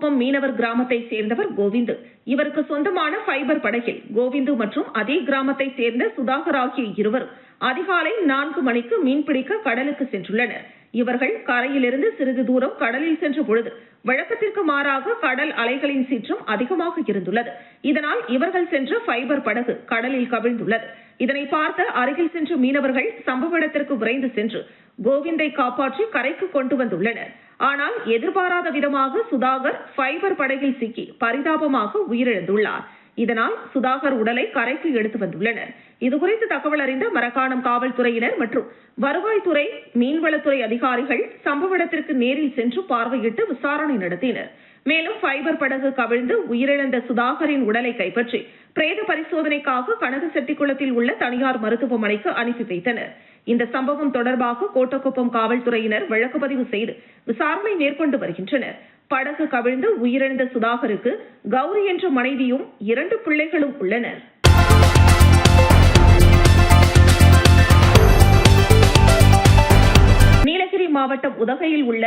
கட்டக்குப்பம் மீனவர் கிராமத்தை சேர்ந்தவர் கோவிந்து. இவருக்கு சொந்தமான ஃபைபர் படகில் கோவிந்து மற்றும் அதே கிராமத்தை சேர்ந்த சுதாகர் ஆகிய இருவரும் அதிகாலை 4 மணிக்கு மீன்பிடிக்க கடலுக்கு சென்றுள்ளனர். இவர்கள் கரையிலிருந்து சிறிது தூரம் கடலில் சென்ற பொழுது வழக்கத்திற்கு மாறாக கடல் அலைகளின் சீற்றம் அதிகமாக இருந்துள்ளது. இதனால் இவர்கள் சென்ற ஃபைபர் படகு கடலில் கவிழ்ந்துள்ளது. இதனை பார்த்த அருகில் சென்ற மீனவர்கள் சம்பவ இடத்திற்கு விரைந்து சென்று கோவிந்தை காப்பாற்றி கரைக்கு கொண்டு வந்துள்ளனர். ஆனால் எதிர்பாராத விதமாக சுதாகர் ஃபைபர் படகில் சிக்கி பரிதாபமாக உயிரிழந்துள்ளார். இதனால் சுதாகர் உடலை கரைக்கு எடுத்து வந்துள்ளனர். இதுகுறித்து தகவல் அறிந்த மரக்காணம் காவல்துறையினர் மற்றும் வருவாய்த்துறை, மீன்வளத்துறை அதிகாரிகள் சம்பவ இடத்திற்கு நேரில் சென்று பார்வையிட்டு விசாரணை நடத்தினர். மேலும் ஃபைபர் படகு கவிழ்ந்து உயிரிழந்த சுதாகரின் உடலை கைப்பற்றி பிரேத பரிசோதனைக்காக கனகசெட்டிக்குளத்தில் உள்ள தனியார் மருத்துவமனைக்கு அனுப்பி வைத்தனர். இந்த சம்பவம் தொடர்பாக கோட்டக்குப்பம் காவல்துறையினர் வழக்கு பதிவு செய்து விசாரணை மேற்கொண்டு வருகின்றனர். படகு கவிழ்ந்து உயிரிழந்த சுதாகருக்கு கௌரி என்ற மனைவியும் 2 பிள்ளைகளும் உள்ளனர். நீலகிரி மாவட்டம் உதகையில் உள்ள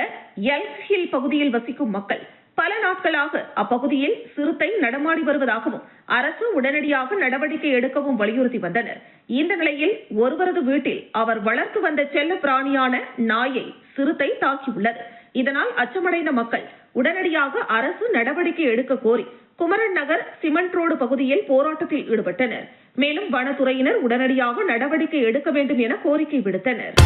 எல்ஸ் ஹில் பகுதியில் வசிக்கும் மக்கள் பல நாட்களாக அப்பகுதியில் சிறுத்தை நடமாடி வருவதாகவும் அரசு உடனடியாக நடவடிக்கை எடுக்கவும் வலியுறுத்தி வந்தனர். இந்த நிலையில் ஒருவரது வீட்டில் அவர் வளர்த்து வந்த செல்ல பிராணியான நாயை சிறுத்தை தாக்கியுள்ளது. இதனால் அச்சமடைந்த மக்கள் உடனடியாக அரசு நடவடிக்கை எடுக்க கோரி குமரன் நகர் சிமெண்ட் ரோடு பகுதியில் போராட்டத்தில் ஈடுபட்டனர். மேலும் வனத்துறையினர் உடனடியாக நடவடிக்கை எடுக்க வேண்டும் என கோரிக்கை விடுத்தனர்.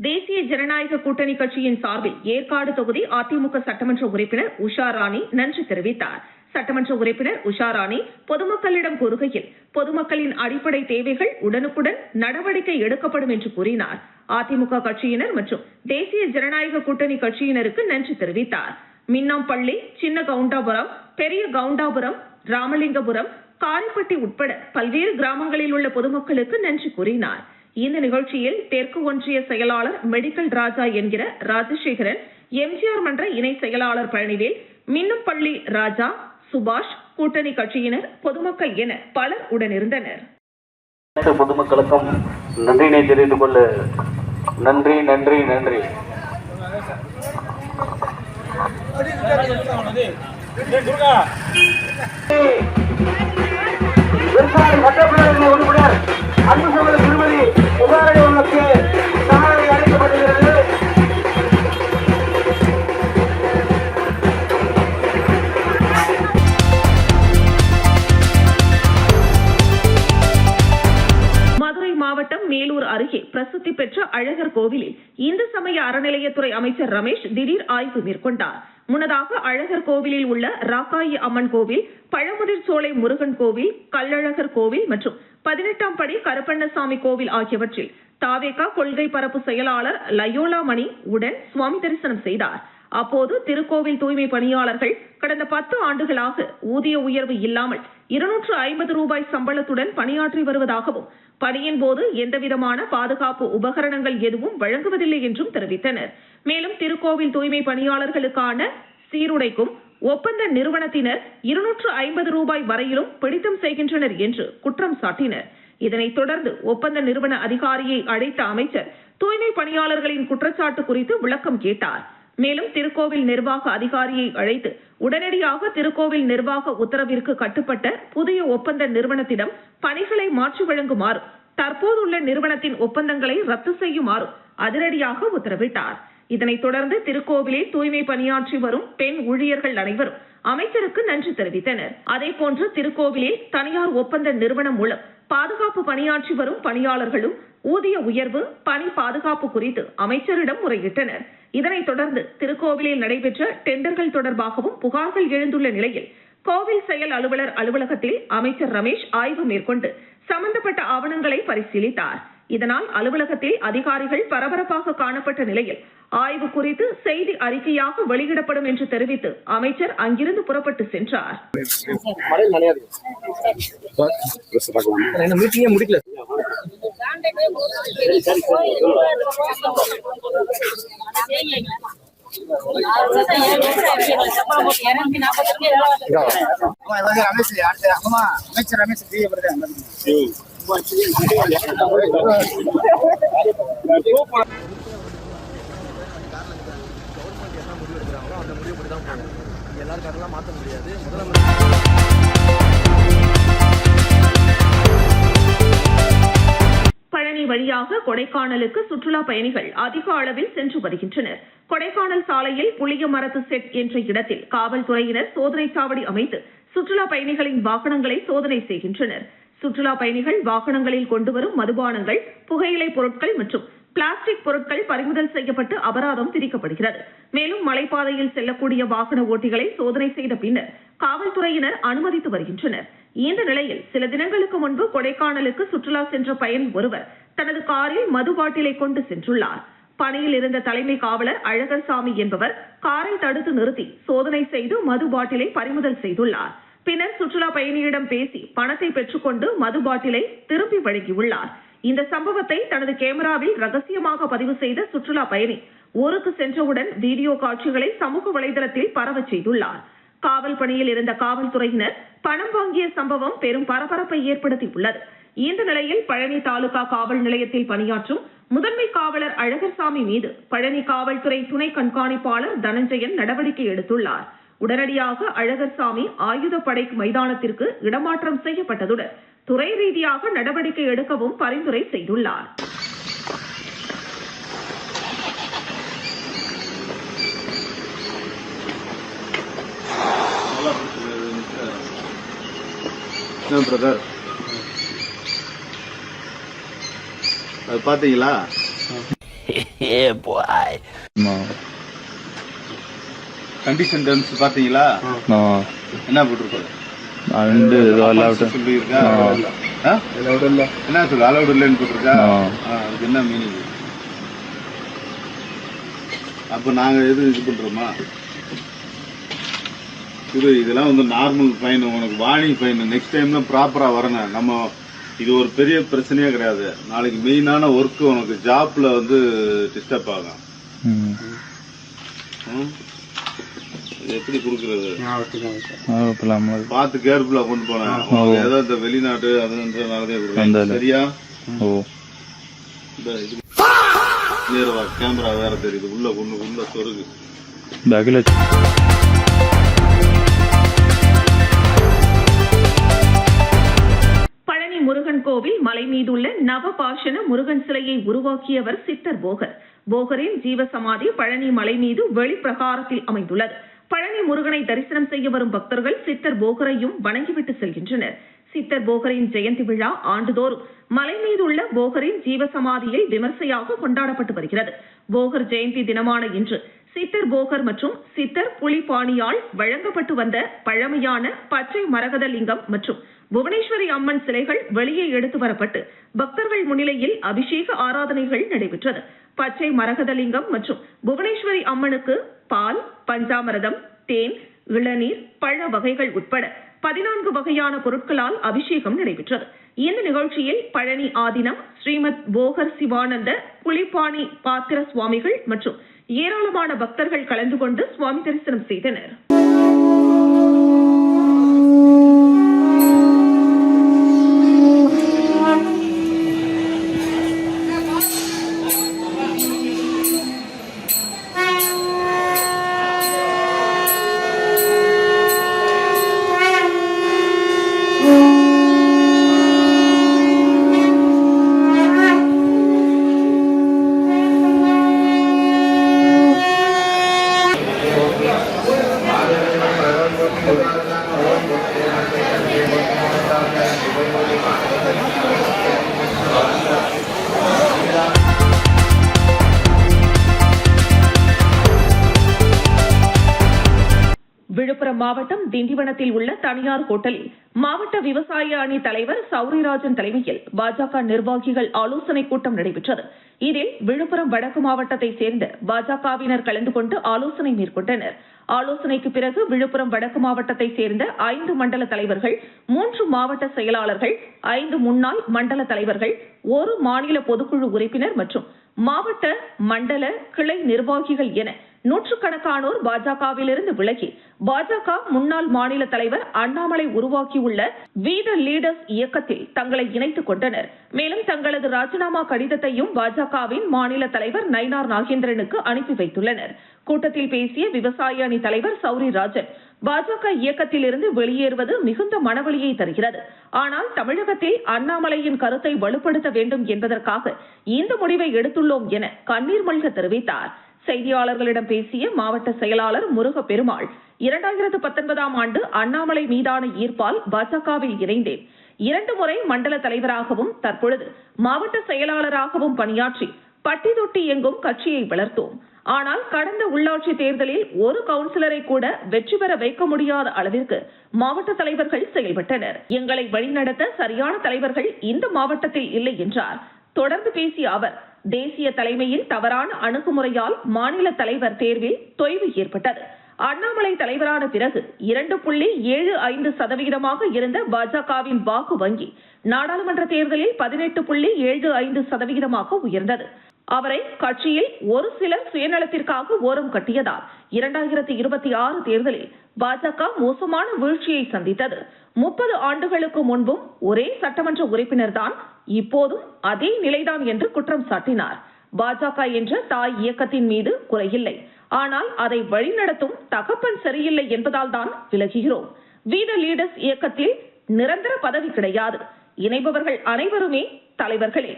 தேசிய ஜனநாயக கூட்டணி கட்சியின் சார்பில் ஏற்காடு தொகுதி அதிமுக சட்டமன்ற உறுப்பினர் உஷாராணி நன்றி தெரிவித்தார். சட்டமன்ற உறுப்பினர் உஷாராணி பொதுமக்களிடம் கூறுகையில் பொதுமக்களின் அடிப்படை தேவைகள் உடனுக்குடன் நடவடிக்கை எடுக்கப்படும் என்று கூறினார். அதிமுக கட்சியினர் மற்றும் தேசிய ஜனநாயக கூட்டணி கட்சியினருக்கு நன்றி தெரிவித்தார். மின்னாம்பள்ளி, சின்ன கவுண்டாபுரம், பெரிய கவுண்டாபுரம், ராமலிங்கபுரம், காரிப்பட்டி உட்பட பல்வேறு கிராமங்களில் உள்ள பொதுமக்களுக்கு நன்றி கூறினார். இந்த நிகழ்ச்சியில் தெற்கு ஒன்றிய செயலாளர் மெடிக்கல் ராஜா என்கிற ராஜசேகரன், எம்ஜிஆர் மன்ற இணை செயலாளர் பழனிவேல், மின்னம்பள்ளி ராஜா, சுபாஷ், கூட்டணி கட்சியினர், பொதுமக்கள் என பலர் உடனிருந்தனர். பொதுமக்களுக்கும் நன்றினை தெரிந்து கொள்ள நன்றி நன்றி நன்றி. உறுப்பினர் அன்பு சகோதர திருமதி உதாரணி அவர்களுக்கு சாதனை அளிக்கப்படுகிறது. மதுரை மாவட்டம் மேலூர் அருகே பிரசித்தி பெற்ற அழகர் கோவிலில் இந்து சமய அறநிலையத்துறை அமைச்சர் ரமேஷ் திடீர் ஆய்வு மேற்கொண்டார். முன்னதாக அழகர் கோவிலில் உள்ள ராக்காயி அம்மன் கோவில், பழமுதிர் சோலை முருகன் கோவில், கள்ளழகர் கோவில் மற்றும் 18ஆம் படி கருப்பண்ணசாமி கோவில் ஆகியவற்றில் தாவேகா கொள்கை பரப்பு செயலாளர் லயோலா மணி உடன் சுவாமி தரிசனம் செய்தார். அப்போது திருக்கோவில் தூய்மை பணியாளர்கள் கடந்த 10 ஆண்டுகளாக ஊதிய உயர்வு இல்லாமல் 250 ரூபாய் சம்பளத்துடன் பணியாற்றி வருவதாகவும் பணியின் போது எந்தவிதமான பாதுகாப்பு உபகரணங்கள் எதுவும் வழங்குவதில்லை என்றும் தெரிவித்தனர். மேலும் திருக்கோவில் தூய்மை பணியாளர்களுக்கான சீருடைக்கும் ஒப்பந்த நிறுவனத்தினர் 250 ரூபாய் வரையிலும் பிடித்தம் செய்கின்றனர் என்று குற்றம் சாட்டினர். இதனைத் தொடர்ந்து ஒப்பந்த நிறுவன அதிகாரியை அழைத்த அமைச்சர் தூய்மை பணியாளர்களின் குற்றச்சாட்டு குறித்து விளக்கம் கேட்டார். மேலும் திருக்கோவில் நிர்வாக அதிகாரியை அழைத்து உடனடியாக திருக்கோவில் நிர்வாக உத்தரவிற்கு கட்டுப்பட்ட புதிய ஒப்பந்த நிறுவனத்திடம் பணிகளை மாற்றி வழங்குமாறு, தற்போதுள்ள நிறுவனத்தின் ஒப்பந்தங்களை ரத்து செய்யுமாறு அதிரடியாக உத்தரவிட்டார். இதனைத் தொடர்ந்து திருக்கோவிலில் தூய்மை பணியாற்றி வரும் பெண் ஊழியர்கள் அனைவரும் அமைச்சருக்கு நன்றி தெரிவித்தனர். அதேபோன்று திருக்கோவிலில் தனியார் ஒப்பந்த நிறுவனம் மூலம் பாதுகாப்பு பணியாற்றி வரும் பணியாளர்களும் ஊதிய உயர்வு, பணி பாதுகாப்பு குறித்து அமைச்சரிடம் முறையிட்டனர். இதனைத் தொடர்ந்து திருக்கோவிலில் நடைபெற்ற டெண்டர்கள் தொடர்பாகவும் புகார்கள் எழுந்துள்ள நிலையில் கோவில் செயல் அலுவலர் அலுவலகத்தில் அமைச்சர் ரமேஷ் ஆய்வு மேற்கொண்டு சம்பந்தப்பட்ட ஆவணங்களை பரிசீலித்தார். இதனால் அலுவலகத்தில் அதிகாரிகள் பரபரப்பாக காணப்பட்ட நிலையில் ஆய்வு குறித்து செய்தி அறிக்கையாக வெளியிடப்படும் என்று தெரிவித்து அமைச்சர் அங்கிருந்து புறப்பட்டு சென்றார். அமைச்சர் ரமேஷ் எல்லாரும் கரெக்டாக மாற்ற முடியாது. முதலமைச்சர் பழனி வழியாக கொடைக்கானலுக்கு சுற்றுலா பயணிகள் அதிக அளவில் சென்று வருகின்றனர். கொடைக்கானல் சாலையில் புளியமரத்து செட் என்ற இடத்தில் காவல்துறையினர் சோதனை சாவடி அமைத்து சுற்றுலா பயணிகளின் வாகனங்களை சோதனை செய்கின்றனர். சுற்றுலா பயணிகள் வாகனங்களில் கொண்டுவரும் மதுபானங்கள், புகையிலை பொருட்கள் மற்றும் பிளாஸ்டிக் பொருட்கள் பறிமுதல் செய்யப்பட்டு அபராதம் விதிக்கப்படுகிறது. மேலும் மலைப்பாதையில் செல்லக்கூடிய வாகன ஓட்டிகளை சோதனை செய்த பின்னர் காவல்துறையினர் அனுமதித்து வருகின்றனர். இந்த நிலையில் சில தினங்களுக்கு முன்பு கொடைக்கானலுக்கு சுற்றுலா சென்ற பயணி ஒருவர் தனது காரில் மது பாட்டிலை கொண்டு சென்றுள்ளார். பணியில் இருந்த தலைமை காவலர் அழகர்சாமி என்பவர் காரை தடுத்து நிறுத்தி சோதனை செய்து மது பாட்டிலை பறிமுதல் செய்துள்ளார். பின்னர் சுற்றுலா பயணியிடம் பேசி பணத்தை பெற்றுக்கொண்டு மது பாட்டிலை திருப்பி வழங்கியுள்ளார். இந்த சம்பவத்தை தனது கேமராவில் ரகசியமாக பதிவு செய்த சுற்றுலா பயணி ஊருக்கு சென்றவுடன் வீடியோ காட்சிகளை சமூக வலைதளத்தில் பரவச் செய்துள்ளார். காவல் பணியில் இருந்த காவல்துறையினர் பணம் வாங்கிய சம்பவம் பெரும் பரபரப்பை ஏற்படுத்தியுள்ளது. இந்த நிலையில் பழனி தாலுகா காவல் நிலையத்தில் பணியாற்றும் முதன்மை காவலர் அழகர்சாமி மீது பழனி காவல்துறை துணை கண்காணிப்பாளர் தனஞ்சயன் நடவடிக்கை எடுத்துள்ளார். உடனடியாக அழகர்சாமி ஆயுதப்படை மைதானத்திற்கு இடமாற்றம் செய்யப்பட்டதுடன் துறை ரீதியாக நடவடிக்கை எடுக்கவும் பரிந்துரை செய்துள்ளார். பிரதர் அது பாத்தீங்களா? கண்டிஷன் டர்ம்ஸ் பாத்தீங்களா? என்ன போட்டிருக்கோம்? சொல்லியிருக்கா என்ன சொல்லு? அலவுட் இல்லைன்னு போட்டிருக்கா? அதுக்கு என்ன மீனிங்? அப்ப நாங்க எது இது பண்றோமா? இதெல்லாம் வந்து நார்மல் ஃபைன். உனக்கு வார்னிங் ஃபைன். நெக்ஸ்ட் டைம்ல ப்ராப்பரா வரணும். நம்ம இது ஒரு பெரிய பிரச்சனையே கிடையாது. நாளைக்கு மெயினான ஒர்க் உனக்கு ஜாப்ல வந்து டிஸ்டர்ப் ஆகும். எப்படி குடுக்கறது? பார்த்து கேர்ஃபுல்லா கொண்டு போனேன். ஏதோ இந்த வெளிநாட்டு அதுன்றதுனாலதே சரியா? நேரவா கேமரா வேற தெரியுது. உள்ள சொருகு. பழனி முருகன் கோவில் மலை மீதுள்ள நவபாஷண முருகன் சிலையை உருவாக்கியவர் சித்தர் போகர். போகரின் ஜீவசமாதி பழனி மலை மீது வெளிப்பிரகாரத்தில் அமைந்துள்ளது. பழனி முருகனை தரிசனம் செய்ய வரும் பக்தர்கள் சித்தர் போகரையும் வணங்கிவிட்டு செல்கின்றனர். சித்தர் போகரின் ஜெயந்தி விழா ஆண்டுதோறும் மலை மீதுள்ள போகரின் ஜீவசமாதியில் விமர்சையாக கொண்டாடப்பட்டு வருகிறது. போகர் ஜெயந்தி தினமான இன்று சித்தர் போகர் மற்றும் சித்தர் புலிபாணியால் வழங்கப்பட்டு வந்த பழமையான பச்சை மரகத லிங்கம் மற்றும் புவனேஸ்வரி அம்மன் சிலைகள் வெளியே எடுத்து வரப்பட்டு பக்தர்கள் முன்னிலையில் அபிஷேக ஆராதனைகள் நடைபெற்றது. பச்சை மரகதலிங்கம் மற்றும் புவனேஸ்வரி அம்மனுக்கு பால், பஞ்சாமிரதம், தேன், இளநீர், பழ வகைகள் உட்பட 14 வகையான பொருட்களால் அபிஷேகம் நடைபெற்றது. இந்த நிகழ்ச்சியில் பழனி ஆதீனம் ஸ்ரீமத் போகர் சிவானந்த புலிபாணி பாத்திர சுவாமிகள் மற்றும் ஏராளமான பக்தர்கள் கலந்து கொண்டு சுவாமி தரிசனம் செய்தனர். விழுப்புரம் மாவட்டம் திண்டிவனத்தில் உள்ள தனியார் ஹோட்டலில் மாவட்ட விவசாய அணி தலைவர் சௌரிராஜன் தலைமையில் பாஜக நிர்வாகிகள் ஆலோசனைக் கூட்டம் நடைபெற்றது. இதில் விழுப்புரம் வடக்கு மாவட்டத்தைச் சேர்ந்த பாஜகவினர் கலந்து கொண்டு ஆலோசனை மேற்கொண்டனர். ஆலோசனைக்கு பிறகு விழுப்புரம் வடக்கு மாவட்டத்தைச் சேர்ந்த 5 மண்டல தலைவர்கள், 3 மாவட்ட செயலாளர்கள், 5 முன்னாள் மண்டல தலைவர்கள், 1 மாநில பொதுக்குழு உறுப்பினர் மற்றும் மாவட்ட மண்டல கிளை நிர்வாகிகள் என நூற்றுக்கணக்கானோர் பாஜகவிலிருந்து விலகி பாஜக முன்னாள் மாநில தலைவர் அண்ணாமலை உருவாக்கியுள்ள வி தி லீடர்ஸ் இயக்கத்தில் தங்களை இணைத்துக் கொண்டனர். மேலும் தங்களது ராஜினாமா கடிதத்தையும் பாஜகவின் மாநில தலைவர் நயினார் நாகேந்திரனுக்கு அனுப்பி வைத்துள்ளனர். கூட்டத்தில் பேசிய விவசாய அணி தலைவர் சௌரிராஜன், பாஜக இயக்கத்திலிருந்து வெளியேறுவது மிகுந்த மனவலியை தருகிறது. ஆனால் தமிழகத்தில் அண்ணாமலையின் கருத்தை வலுப்படுத்த வேண்டும் என்பதற்காக இந்த முடிவை எடுத்துள்ளோம் என கண்ணீர் மல்க தெரிவித்தார். செய்தியாளர்களிடம் பேசிய மாவட்ட செயலாளர் முருகப்பெருமாள், 2019ஆம் ஆண்டு அண்ணாமலை மீதான ஈர்ப்பால் பாஜகவில் இணைந்தேன். 2 முறை மண்டல தலைவராகவும் தற்பொழுது மாவட்ட செயலாளராகவும் பணியாற்றி பட்டி தொட்டி எங்கும் கட்சியை வளர்த்தோம். ஆனால் கடந்த உள்ளாட்சி தேர்தலில் ஒரு கவுன்சிலரை கூட வெற்றி பெற வைக்க முடியாத அளவிற்கு மாவட்ட தலைவர்கள் செயல்பட்டனர். எங்களை வழிநடத்த சரியான தலைவர்கள் இந்த மாவட்டத்தில் இல்லை என்றார். தொடர்ந்து பேசிய அவர், தேசிய தலைமையின் தவறான அணுகுமுறையால் மாநில தலைவர் தேர்வில் தொய்வு ஏற்பட்டது. அண்ணாமலை தலைவரான பிறகு 2.75% இருந்த பாஜகவின் வாக்கு வங்கி நாடாளுமன்ற தேர்தலில் 18.75% உயர்ந்தது. அவரை கட்சியில் ஒரு சிலர் சுயநலத்திற்காக ஓரம் கட்டியதால் 2026 தேர்தலில் பாஜக மோசமான வீழ்ச்சியை சந்தித்தது. 30 ஆண்டுகளுக்கு முன்பும் ஒரே சட்டமன்ற உறுப்பினர் தான், இப்போதும் அதே நிலைதான் என்று குற்றம் சாட்டினார். பாஜக என்ற தாய் இயக்கத்தின் மீது குறையில்லை, ஆனால் அதை வழிநடத்தும் தகப்பன் சரியில்லை என்பதால் தான் விலகுகிறோம். வி த லீடர்ஸ் இயக்கத்தில் நிரந்தர பதவி கிடையாது. இணைபவர்கள் அனைவருமே தலைவர்களே.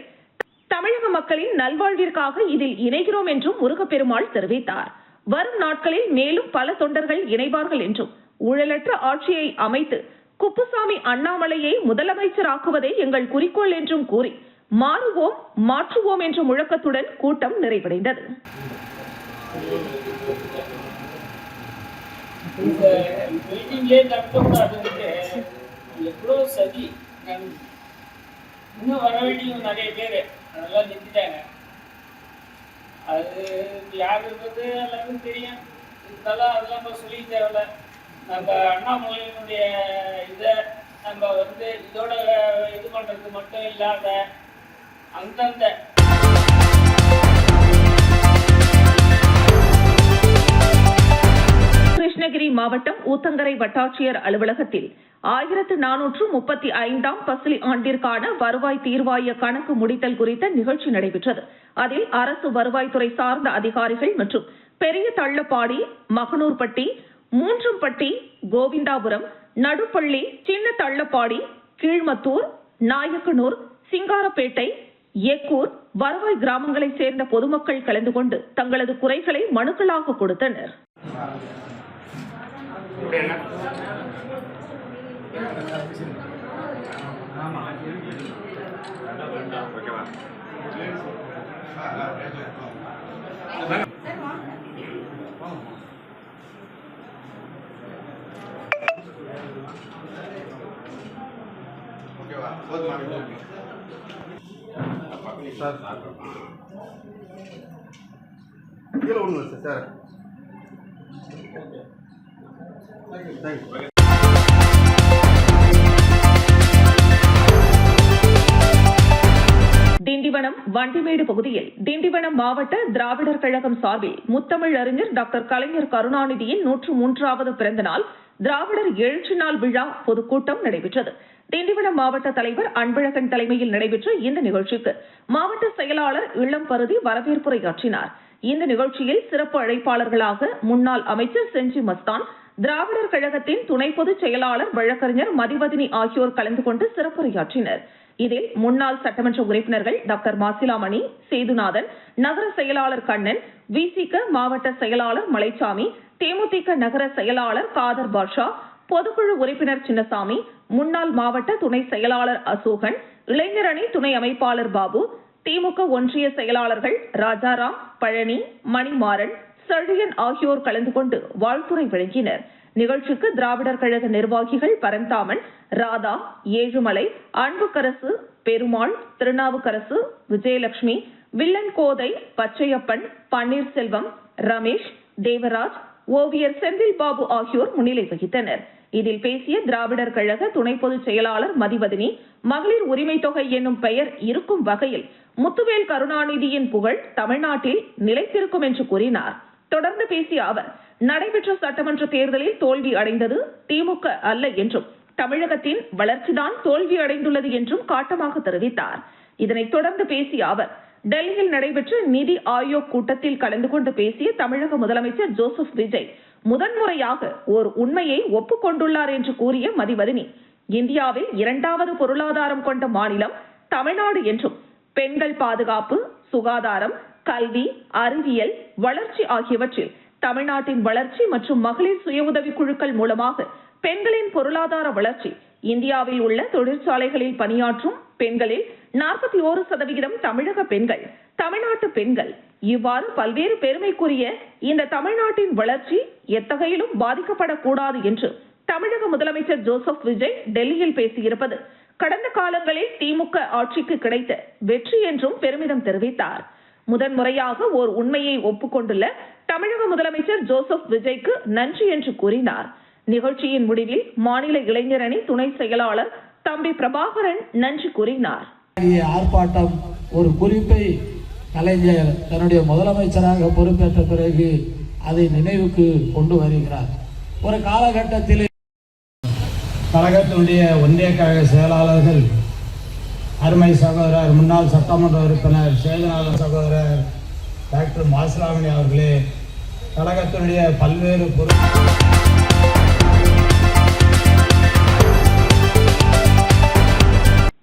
தமிழக மக்களின் நல்வாழ்விற்காக இதில் இணைகிறோம் என்றும் முருகப்பெருமாள் தெரிவித்தார். வரும் நாட்களில் மேலும் பல தொண்டர்கள் இணைவார்கள் என்றும், ஊழலற்ற ஆட்சியை அமைத்து குப்புசாமி அண்ணாமலையை முதலமைச்சராக்குவதே எங்கள் குறிக்கோள் என்றும் கூறி மாறுவோம் மாற்றுவோம் என்ற முழக்கத்துடன் கூட்டம் நிறைவடைந்தது. இன்னும் வர வேண்டியவங்க நிறைய பேர் அதெல்லாம் நிறுத்திட்டாங்க. அது யார் இருக்கிறது எல்லாருக்கும் தெரியும். இருந்தாலும் அதெல்லாம் நம்ம சொல்லி தேவையில்ல. நம்ம அண்ணாமலையினுடைய இதை நம்ம இதோட இது பண்ணுறது மட்டும் இல்லாத அந்தந்த கிருஷ்ணகிரி மாவட்டம் ஊத்தங்கரை வட்டாட்சியர் அலுவலகத்தில் 1435ஆம் பசுலி ஆண்டிற்கான வருவாய் தீர்வாய கணக்கு முடித்தல் குறித்த நிகழ்ச்சி நடைபெற்றது. அதில் அரசு வருவாய்த்துறை சார்ந்த அதிகாரிகள் மற்றும் பெரிய தள்ளப்பாடி, மகனூர்பட்டி, மூன்றம்பட்டி, கோவிந்தாபுரம், நடுப்பள்ளி, சின்ன தள்ளப்பாடி, கீழ்மத்தூர், நாயக்கனூர், சிங்காரப்பேட்டை, ஏக்கூர் வருவாய் கிராமங்களை சேர்ந்த பொதுமக்கள் கலந்து கொண்டு தங்களது குறைகளை மனுக்களாக கொடுத்தனர். கீழே விடுங்க சார். திண்டிவனம் வண்டிமேடு பகுதியில் திண்டிவனம் மாவட்ட திராவிடர் கழகம் சார்பில் முத்தமிழ் அறிஞர் டாக்டர் கலைஞர் கருணாநிதியின் 103வது பிறந்த நாள் திராவிடர் எழுச்சி நாள் விழா பொதுக்கூட்டம் நடைபெற்றது. திண்டிவனம் மாவட்ட தலைவர் அன்பழகன் தலைமையில் நடைபெற்ற இந்த நிகழ்ச்சிக்கு மாவட்ட செயலாளர் இளம் பருதி வரவேற்புரையாற்றினார். இந்த நிகழ்ச்சியில் சிறப்பு அழைப்பாளர்களாக முன்னாள் அமைச்சர் செஞ்சி மஸ்தான், திராவிடர் கழகத்தின் துணை பொதுச் செயலாளர் வழக்கறிஞர் மதிவதனி ஆகியோர் கலந்து கொண்டு சிறப்புரையாற்றினர். இதில் முன்னாள் சட்டமன்ற உறுப்பினர்கள் டாக்டர் மாசிலாமணி, சேதுநாதன், நகர செயலாளர் கண்ணன், விசிக மாவட்ட செயலாளர் மலைச்சாமி, தேமுதிக நகர செயலாளர் காதர் பாஷா, பொதுக்குழு உறுப்பினர் சின்னசாமி, முன்னாள் மாவட்ட துணை செயலாளர் அசோகன், இளைஞரணி துணை அமைப்பாளர் பாபு, திமுக ஒன்றிய செயலாளர்கள் ராஜாராம், பழனி, மணிமாறன், செழியன் ஆகியோர் கலந்து கொண்டு வாழ்த்துரை வழங்கினர். நிகழ்ச்சிக்கு திராவிடர் கழக நிர்வாகிகள் பரந்தாமன், ராதா, ஏழுமலை, அன்புக்கரசு, பெருமாள், திருநாவுக்கரசு, விஜயலட்சுமி, வில்லன் கோதை, பச்சையப்பன், பன்னீர்செல்வம், ரமேஷ், தேவராஜ், ஓவியர் செந்தில் பாபு ஆகியோர் முன்னிலை வகித்தனர். இதில் பேசிய திராவிடர் கழக துணை பொதுச் செயலாளர் மதிவதனி, மகளிர் உரிமை தொகை என்னும் பெயர் இருக்கும் வகையில் முத்துவேல் கருணாநிதியின் புகழ் தமிழ்நாட்டில் நிலைத்திருக்கும் என்று கூறினார். தொடர்ந்து பேசிய அவர், நடைபெற்ற சட்டமன்ற தேர்தலில் தோல்வி அடைந்தது திமுக அல்ல என்றும், தமிழகத்தின் வளர்ச்சிதான் தோல்வி அடைந்துள்ளது என்றும் காட்டமாக தெரிவித்தார். இதனைத் தொடர்ந்து பேசிய அவர், டெல்லியில் நடைபெற்ற நிதி ஆயோக் கூட்டத்தில் கலந்து கொண்டு பேசிய தமிழக முதலமைச்சர் ஜோசப் விஜய், முதன்முறையாக ஓர் உண்மையை ஒப்புக்கொண்டுள்ளார் என்று கூறிய மதிவதனி, இந்தியாவில் 2வது பொருளாதாரம் கொண்ட மாநிலம் தமிழ்நாடு என்றும், பெண்கள் பாதுகாப்பு, சுகாதாரம், கல்வி, அறிவியல், வளர்ச்சி ஆகியவற்றில் தமிழ்நாட்டின் வளர்ச்சி மற்றும் மகளிர் சுய உதவி குழுக்கள் மூலமாக பெண்களின் பொருளாதார வளர்ச்சி, இந்தியாவில் உள்ள தொழிற்சாலைகளில் பணியாற்றும் பெண்களில் 41% தமிழக பெண்கள், தமிழ்நாட்டு பெண்கள், இவ்வாறு பல்வேறு பெருமைக்குரிய இந்த தமிழ்நாட்டின் வளர்ச்சி எத்தகையிலும் பாதிக்கப்படக்கூடாது என்று தமிழக முதலமைச்சர் ஜோசப் விஜய் டெல்லியில் பேசியிருப்பது கடந்த காலங்களில் திமுக ஆட்சிக்கு கிடைத்த வெற்றி என்றும் பெருமிதம் தெரிவித்தார். முதன்முறையாக ஓர் உண்மையை ஒப்புக்கொண்டுள்ள தமிழக முதலமைச்சர் ஜோசப் விஜய்க்கு நன்றி என்று கூறினார். நிகழ்ச்சியின் முடிவில் மாநில இளைஞரணி துணை செயலாளர் தம்பி பிரபாகரன் நன்றி கூறினார். ஆர்ப்பாட்டம் ஒரு குறிப்பை கலைஞர் தன்னுடைய முதலமைச்சராக பொறுப்பேற்ற பிறகு அதை நினைவுக்கு கொண்டு வருகிறார். ஒரு காலகட்டத்தில் கழகத்தினுடைய ஒன்றிய கழக செயலாளர்கள் அருமை சகோதரர் முன்னாள் சட்டமன்ற உறுப்பினர் சேதுநாதன் சகோதரர் டாக்டர் மாசிலாமணி அவர்களே, கழகத்தினுடைய பல்வேறு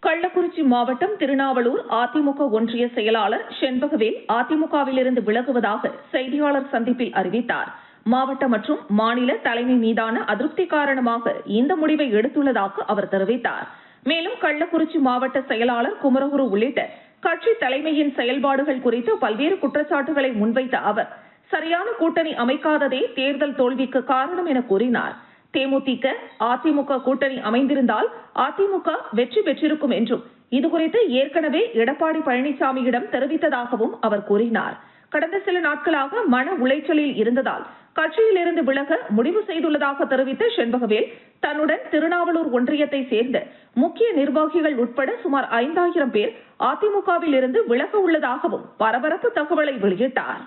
கள்ளக்குறிச்சி மாவட்டம் திருநாவலூர் அதிமுக ஒன்றிய செயலாளர் செண்பகவேல் அதிமுகவிலிருந்து விலகுவதாக செய்தியாளர் சந்திப்பில் அறிவித்தார். மாவட்ட மற்றும் மாநில தலைமை மீதான அதிருப்தி காரணமாக இந்த முடிவை எடுத்துள்ளதாக அவர் தெரிவித்தார். மேலும் கள்ளக்குறிச்சி மாவட்ட செயலாளர் குமரகுரு உள்ளிட்ட கட்சி தலைமையின் செயல்பாடுகள் குறித்து பல்வேறு குற்றச்சாட்டுகளை முன்வைத்த அவர், சரியான கூட்டணி அமைக்காததே தேர்தல் தோல்விக்கு காரணம் என கூறினார். தேமுதிக அதிமுக கூட்டணி அமைந்திருந்தால் அதிமுக வெற்றி பெற்றிருக்கும் என்றும், இதுகுறித்து ஏற்கனவே எடப்பாடி பழனிசாமியிடம் தெரிவித்ததாகவும் அவர் கூறினார். கடந்த சில நாட்களாக மன உளைச்சலில் இருந்ததால் கட்சியிலிருந்து விலக முடிவு செய்துள்ளதாக தெரிவித்த செண்பகவேல், தன்னுடன் திருநாவலூர் ஒன்றியத்தை சேர்ந்த முக்கிய நிர்வாகிகள் உட்பட சுமார் 5000 பேர் அதிமுகவில் இருந்து விலக உள்ளதாகவும் பரபரப்பு தகவலை வெளியிட்டார்.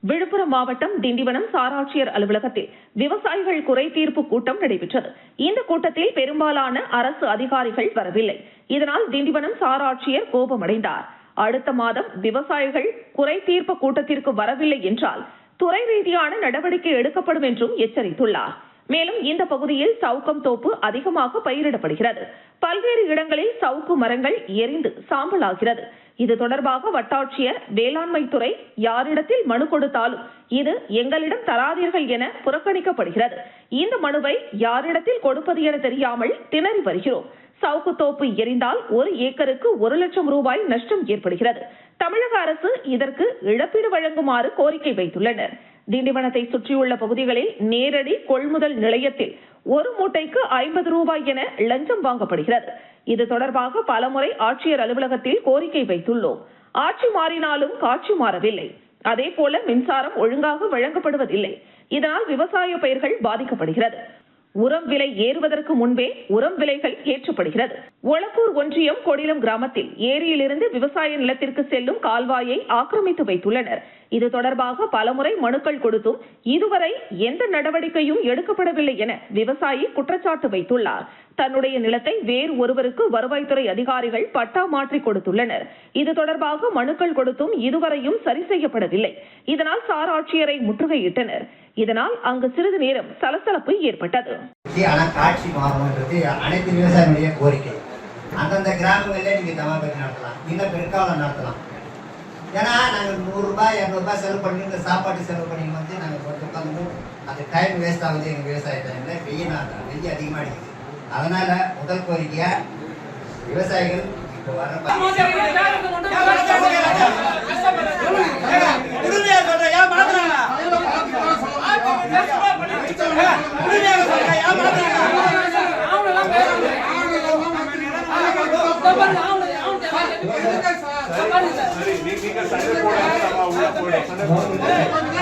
விழுப்புரம் மாவட்டம் திண்டிவனம் சாராட்சியர் அலுவலகத்தில் விவசாயிகள் குறை தீர்ப்பு கூட்டம் நடைபெற்றது. இந்த கூட்டத்தில் பெரும்பாலான அரசு அதிகாரிகள் வரவில்லை. இதனால் திண்டிவனம் சாராட்சியர் கோபமடைந்தார். அடுத்த மாதம் விவசாயிகள் குறை தீர்ப்பு கூட்டத்திற்கு வரவில்லை என்றால் துறை ரீதியான நடவடிக்கை எடுக்கப்படும் என்றும் எச்சரித்துள்ளார். மேலும் இந்த பகுதியில் சவுக்கம் தோப்பு அதிகமாக பயிரிடப்படுகிறது. பல்வேறு இடங்களில் சவுக்கு மரங்கள் எரிந்து சாம்பலாகிறது. இது தொடர்பாக வட்டாட்சியர், வேளாண்மை துறை யாரிடத்தில் மனு கொடுத்தாலும் இது எங்களிடம் தராதீர்கள் என புறக்கணிக்கப்படுகிறது. இந்த மனுவை யாரிடத்தில் கொடுப்பது என தெரியாமல் திணறி வருகிறோம். சவுக்கு தோப்பு எரிந்தால் 1 ஏக்கருக்கு 1 லட்சம் ரூபாய் நஷ்டம் ஏற்படுகிறது. தமிழக அரசு இதற்கு இழப்பீடு வழங்குமாறு கோரிக்கை வைத்துள்ளனர். திண்டிவனத்தை சுற்றியுள்ள பகுதிகளில் நேரடி கொள்முதல் நிலையத்தில் 1 மூட்டைக்கு 50 ரூபாய் என லஞ்சம் வாங்கப்படுகிறது. இது தொடர்பாக பலமுறை ஆட்சியர் அலுவலகத்தில் கோரிக்கை வைத்துள்ளோம். ஆட்சி மாறினாலும் காட்சி மாறவில்லை. அதேபோல மின்சாரம் ஒழுங்காக வழங்கப்படுவதில்லை. இதனால் விவசாய பயிர்கள் பாதிக்கப்படுகிறது. உரம் விலை ஏறுவதற்கு முன்பே உரம் விலைகள் ஏற்றப்படுகிறது. ஒளப்பூர் ஒன்றியம் கொடிலம் கிராமத்தில் ஏரியிலிருந்து விவசாய நிலத்திற்கு செல்லும் கால்வாயை ஆக்கிரமித்து வைத்துள்ளனர். இது தொடர்பாக பலமுறை மனுக்கள் கொடுத்தும் இதுவரை எந்த நடவடிக்கையும் எடுக்கப்படவில்லை என விவசாயி குற்றச்சாட்டு வைத்துள்ளார். தன்னுடைய நிலத்தை வேறு ஒருவருக்கு வருவாய்த்துறை அதிகாரிகள் பட்டா மாற்றி கொடுத்துள்ளனர். இது தொடர்பாக மனுக்கள் கொடுத்தும் இதுவரையும் சரி செய்யப்படவில்லை. இதனால் சார் ஆட்சியரை முற்றுகையிட்டனர். இதனால் அங்கு சிறிது நேரம் சலசலப்பு ஏற்பட்டது. காட்சி மாறும்ன்றது அனைத்து விவசாயிகளுடைய கோரிக்கை. அந்தந்த கிராமங்களிலே நீங்க தமாபதி நடத்தலாம், இல்ல பிற்காலம் நடத்தலாம். ஏன்னா நாங்கள் 100 ரூபாய் 200 ரூபாய் செலவு பண்ணி இந்த சாப்பாட்டு செலவு பண்ணி வந்து நாங்கள் உட்காந்து அந்த டைம் வேஸ்ட் ஆகுது. எங்கள் விவசாய டைம்ல வெய்ய அதிகமாக அடிக்குது. அதனால முதல் கோரிக்கையா விவசாயிகள் இப்போ வர நீங்க